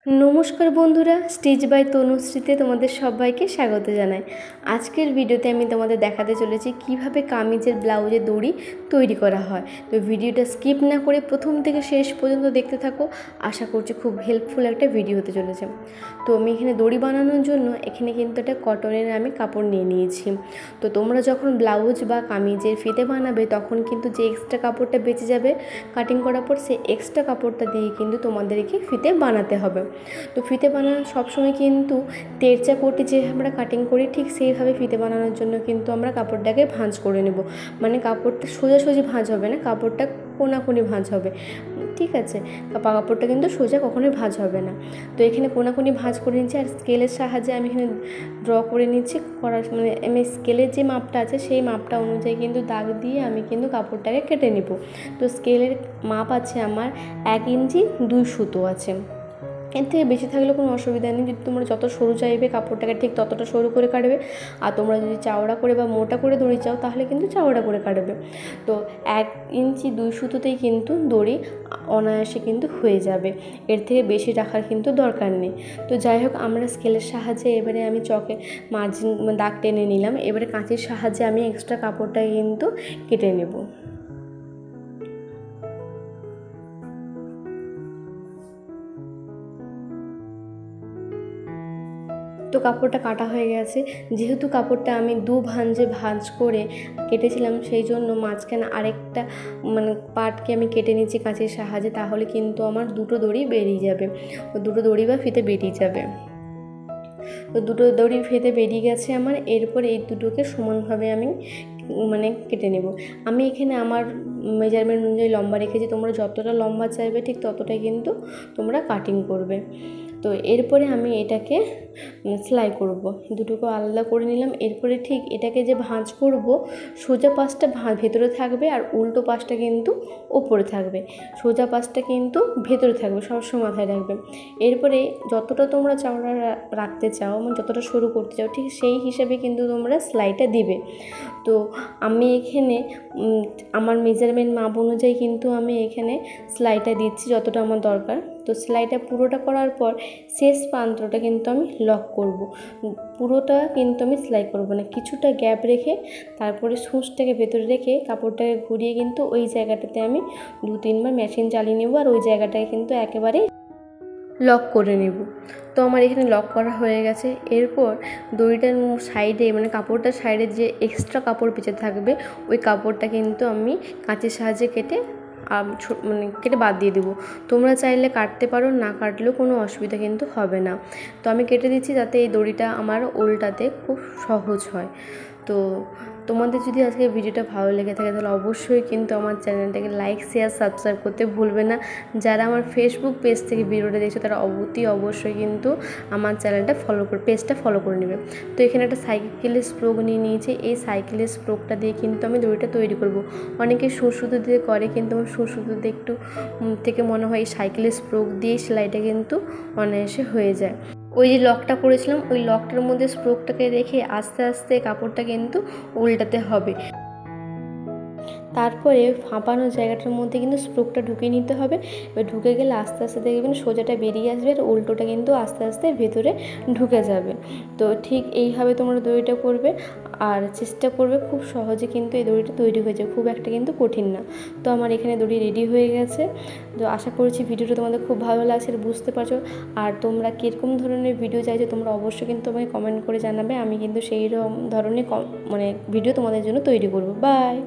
नमस्कार बंधुरा stitch bye तनुश्रीते तुम्हादेर सबाइके स्वागत जानाई। आजकेर भिडियोते आमी तोमादेर देखाते चलेछि किभाबे कामिजेर ब्लाउजेर दড়ি तैरी करा हय। तो भिडियोटा स्किप ना करे प्रथम थेके शेष पर्यन्त देखते थाको। आशा करछि खूब हेल्पफुल एकटा भिडियो होते चलेছে। तो आमी एखाने दড়ি बानानोर जोन्नो एखाने किन्तु एकटा कटनेर आमी कापड़ निये निয়েছি। तो तोमरा जखन ब्लाउज बा कामिजेर फिते बानाबे तखन किन्तु जे एक्सट्रा कापड़टा बेঁচে যাবে काटिंग करार पर সেই एक्सट्रा कापड़टा दिয়ে किन्तु तोमादेरके फिते बानाते হবে। तो फिते बानानो सब समय किन्तु तेरचा कोटी जे आमरा काटिंग करी ठीक सेइभाবে फिते बानानोर जोन्नो किन्तु आमरा कापड़टाके भाঁজ करे नेब। माने कापड़टा सोजासुजी भाঁজ होबे ना, कापड़टा कोनाकुনি भाঁজ होबे। ठीक आछे, कापड़टा किन्तु सोजा कखनोई भाঁজ होबे ना। तो एखाने कोनाकुনি भाঁজ करे निচ্ছি আর স্কেলের সাহায্যে আমি এখানে ড্র করে নিচ্ছি। করার মানে আমি স্কেলের যে মাপটা আছে সেই মাপটা অনুযায়ী কিন্তু দাগ দিয়ে আমি কিন্তু কাপড়টাকে কেটে নেব। তো স্কেলের মাপ আছে আমার 1 ইঞ্চি 2 সুতো আছে। এর থেকে বেশি থাকলে কোনো অসুবিধা নেই। যদি তোমরা যত সরু চাইবে কাপড়টাকে ঠিক ততটা সরু করে কাটবে, আর তোমরা যদি চওড়া করে বা মোটা করে দড়ি চাও তাহলে কিন্তু চওড়া করে কাটবে। তো 1 ইঞ্চি 2 সুতোতেই কিন্তু দড়ি অনায়াসে কিন্তু হয়ে যাবে, এর থেকে বেশি রাখার কিন্তু দরকার নেই। তো যাই হোক, আমরা স্কেলের সাহায্যে এবারে আমি চকে মার্জিন দাগ টেনে নিলাম। এবারে কাঁচির সাহায্যে আমি এক্সট্রা কাপড়টাকে কিন্তু কেটে নেব। तो कापड़टा काटा हो गेছে। जेहेतु कापड़टा आमी दो भांजे भाঁজ করে কেটেছিলাম সেই জন্য মাঝখানে আরেকটা মানে পার্টকে আমি কেটে নিচ্ছি কাঁচির সাহায্যে, তাহলে কিন্তু আমার দুটো দড়ি বেরিয়ে যাবে, দুটো দড়ি বা ফিতে বেরিয়ে যাবে। তো দুটো দড়ি ফিতে বেরিয়ে গেছে আমার। এরপর এই দুটোকে সমানভাবে আমি মানে কেটে নেব। আমি এখানে আমার মেজারমেন্ট অনুযায়ী লম্বা রেখেছি, তোমরা যতটা লম্বা চাইবে ঠিক ততটাই কিন্তু তোমরা কাটিং করবে। তো এরপরে আমি এটাকে সেলাই করব। দুটোকে আলাদা করে নিলাম। এরপরে ঠিক এটাকে যে ভাঁজ করব, সোজা পাশটা ভেতরে থাকবে আর উল্টো পাশটা কিন্তু ওপরে থাকবে। সোজা পাশটা কিন্তু ভেতরে থাকবে, সবসময় মাথায় রাখবে। এরপরে যতটা তোমরা চওড়া রাখতে চাও, মানে যতটা সরু করতে চাও ঠিক সেই হিসাবে কিন্তু তোমরা সেলাইটা দিবে। তো আমি এখানে আমার মেজারমেন্ট মাপ অনুযায়ী কিন্তু আমি এখানে সেলাইটা দিচ্ছি যতটা আমার দরকার। তো সেলাইটা পুরোটা করার পর শেষ প্রান্তটা কিন্তু আমি লক করব। পুরোটা কিন্তু আমি সেলাই করব না, কিছুটা গ্যাপ রেখে তারপরে সূচটাকে ভেতরে রেখে কাপড়টাকে ঘুরিয়ে কিন্তু ওই জায়গাটাতে আমি 2-3 বার মেশিন চালিয়ে নেব আর ওই জায়গাটাকে কিন্তু একেবারে লক করে নেব। তো আমার এখানে লক করা হয়ে গেছে। এরপর দড়িটার সাইডে মানে কাপড়টার সাইডে যে এক্সট্রা কাপড় বেঁচে থাকবে ওই কাপড়টা কিন্তু আমি কাঁচির সাহায্যে কেটে মানে কেটে বাদ দিয়ে দেবো। তোমরা চাইলে কাটতে পারো, না কাটলেও কোনো অসুবিধা কিন্তু হবে না। তো আমি কেটে দিচ্ছি যাতে এই দড়িটা আমার উল্টাতে খুব সহজ হয়। তো তোমাদের যদি আজকে ভিডিওটা ভালো লেগে থাকে তাহলে অবশ্যই কিন্তু আমার চ্যানেলটাকে লাইক শেয়ার সাবস্ক্রাইব করতে ভুলবে না। যারা আমার ফেসবুক পেজ থেকে ভিডিওটা দেখছো তারা অবশ্যই কিন্তু আমার চ্যানেলটা পেজটা ফলো করে নেবে। তো এখানে একটা সাইকেলের স্প্রোক নিয়ে নিয়েছি। এই সাইকেলের স্প্রোকটা দিয়ে কিন্তু আমি দড়িটা তৈরি করব। অনেকে সুতো দিয়ে করে, কিন্তু আমার সুতোতে একটু থেকে মনে হয় এই সাইকেলের স্প্রোক দিয়ে সেলাইটা কিন্তু অনায়াসে হয়ে যায়। ওই যে লকটা করেছিলাম ওই লকটার মধ্যে স্প্রোকটাকে রেখে আস্তে আস্তে কাপড়টা কিন্তু উল্টাতে হবে। তারপরে ফাঁপানো জায়গাটার মধ্যে কিন্তু স্প্রোকটা ঢুকিয়ে নিতে হবে। এবার ঢুকে গেলে আস্তে আস্তে দেখবেন সোজাটা বেরিয়ে আসবে আর উল্টোটা কিন্তু আস্তে আস্তে ভেতরে ঢুকে যাবে। তো ঠিক এইভাবে তোমরা দড়িটা করবে আর চেষ্টা করবে খুব সহজে কিন্তু এই দড়িটা তৈরি হয়ে যায়, খুব একটা কিন্তু কঠিন না। তো আমার এখানে দড়ি রেডি হয়ে গেছে। তো আশা করছি ভিডিওটা তোমাদের খুব ভালো লাগছে আর বুঝতে পারছো। আর তোমরা কীরকম ধরনের ভিডিও চাইছো তোমরা অবশ্যই কিন্তু আমাকে কমেন্ট করে জানাবে। আমি কিন্তু সেই ধরনের মানে ভিডিও তোমাদের জন্য তৈরি করব। বাই।